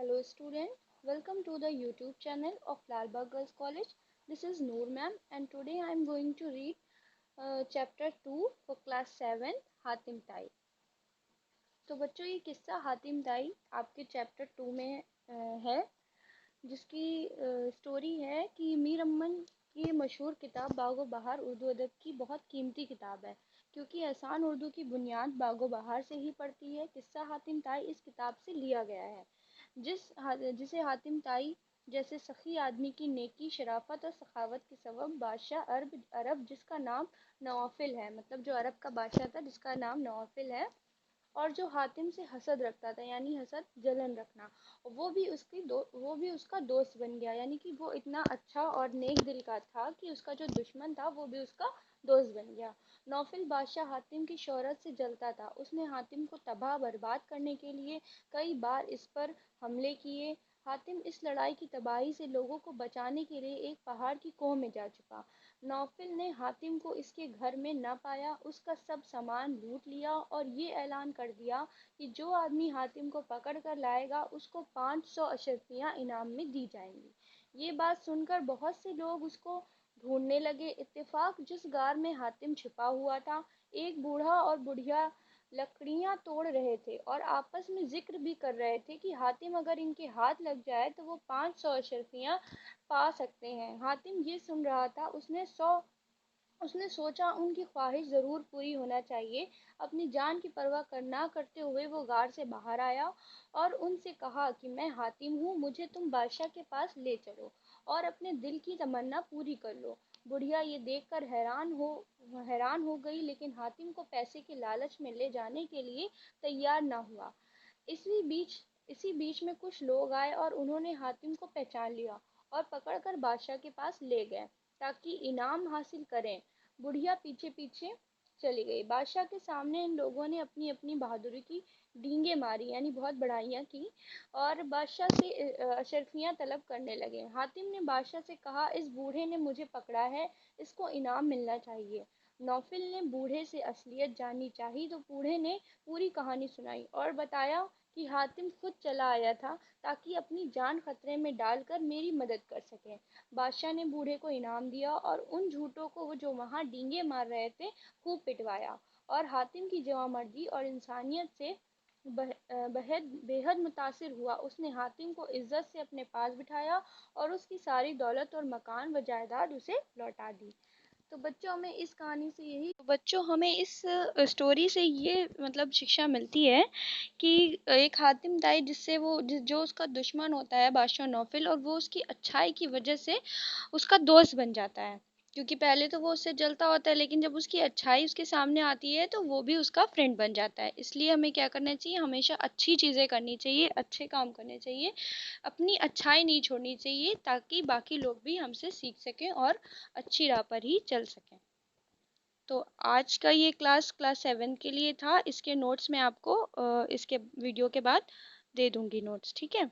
Hello student, welcome to the YouTube channel of Lalbagh Girls College. This is Noor ma'am and today I am going to read chapter 2 for class 7 Hatim ताई। तो बच्चों ये किस्सा हातिम ताई आपके chapter 2 में है, जिसकी स्टोरी है कि मीर अमन की मशहूर किताब बागो बहार उर्दू अदब की बहुत कीमती किताब है, क्योंकि आसान उर्दू की बुनियाद बागो बहार से ही पड़ती है। किस्सा हातिम ताई इस किताब से लिया गया है, जिसे हातिम ताई जैसे सखी आदमी की नेकी, शराफत और सखावत के सबब बादशाह अरब जिसका नाम नवाफिल है, मतलब जो अरब का बादशाह था जिसका नाम नवाफिल है, और जो हातिम से हसद रखता था यानी हसद जलन रखना, वो भी उसका दोस्त बन गया। यानी कि वो इतना अच्छा और नेक दिल का था कि उसका जो दुश्मन था वो भी उसका दोस्त बन गया। नौफिल बादशाह हातिम की शोहरत से जलता था। उसने हातिम को तबाह बर्बाद करने के लिए कई बार इस पर हमले किए। हातिम इस लड़ाई की तबाही से लोगों को बचाने के लिए एक पहाड़ की कोह में जा छुपा। नौफिल ने हातिम को इसके घर में न पाया, उसका सब सामान लूट लिया और ये ऐलान कर दिया कि जो आदमी हातिम को पकड़ कर लाएगा उसको 500 अशर्फियाँ इनाम में दी जाएंगी। ये बात सुनकर बहुत से लोग उसको ढूंढने लगे। इत्तेफाक जिस गार में हातिम छिपा हुआ था, एक बूढ़ा और बुढ़िया लकड़ियां तोड़ रहे थे और आपस में जिक्र भी कर रहे थे कि हातिम अगर इनके हाथ लग जाए तो वो 500 अशर्फियाँ पा सकते हैं। हातिम ये सुन रहा था। उसने सोचा उनकी ख्वाहिश ज़रूर पूरी होना चाहिए। अपनी जान की परवाह ना करते हुए वो गार से बाहर आया और उनसे कहा कि मैं हातिम हूँ, मुझे तुम बादशाह के पास ले चलो और अपने दिल की तमन्ना पूरी कर लो। बुढ़िया ये देखकर हैरान हो गई, लेकिन हातिम को पैसे के लालच में ले जाने के लिए तैयार ना हुआ। इसी बीच इसी बीच में कुछ लोग आए और उन्होंने हातिम को पहचान लिया और पकड़कर बादशाह के पास ले गए ताकि इनाम हासिल करें। बुढ़िया पीछे पीछे चली गई। बादशाह के सामने इन लोगों ने अपनी अपनी बहादुरी की डींगे मारी, यानी बहुत बड़ाइयाँ की, और बादशाह से अशर्फियाँ तलब करने लगे। हातिम ने बादशाह से कहा, इस बूढ़े ने मुझे पकड़ा है, इसको इनाम मिलना चाहिए। नौफिल ने बूढ़े से असलियत जाननी चाही तो बूढ़े ने पूरी कहानी सुनाई और बताया कि हातिम खुद चला आया था ताकि अपनी जान खतरे में डालकर मेरी मदद कर सके। बादशाह ने बूढ़े को इनाम दिया और उन झूठों को वो जो वहाँ डींगे मार रहे थे खूब पिटवाया, और हातिम की जवामर्दी और इंसानियत से बेहद मुतासिर हुआ। उसने हातिम को इज्जत से अपने पास बिठाया और उसकी सारी दौलत और मकान व जायदाद उसे लौटा दी। तो बच्चों हमें इस स्टोरी से ये मतलब शिक्षा मिलती है कि एक हातिम ताई जो उसका दुश्मन होता है बादशाह नौफिल, और वो उसकी अच्छाई की वजह से उसका दोस्त बन जाता है, क्योंकि पहले तो वो उससे जलता होता है, लेकिन जब उसकी अच्छाई उसके सामने आती है तो वो भी उसका फ्रेंड बन जाता है। इसलिए हमें क्या करना चाहिए, हमेशा अच्छी चीज़ें करनी चाहिए, अच्छे काम करने चाहिए, अपनी अच्छाई नहीं छोड़नी चाहिए, ताकि बाकी लोग भी हमसे सीख सकें और अच्छी राह पर ही चल सकें। तो आज का ये क्लास 7 के लिए था। इसके नोट्स मैं आपको इसके वीडियो के बाद दे दूँगी नोट्स, ठीक है।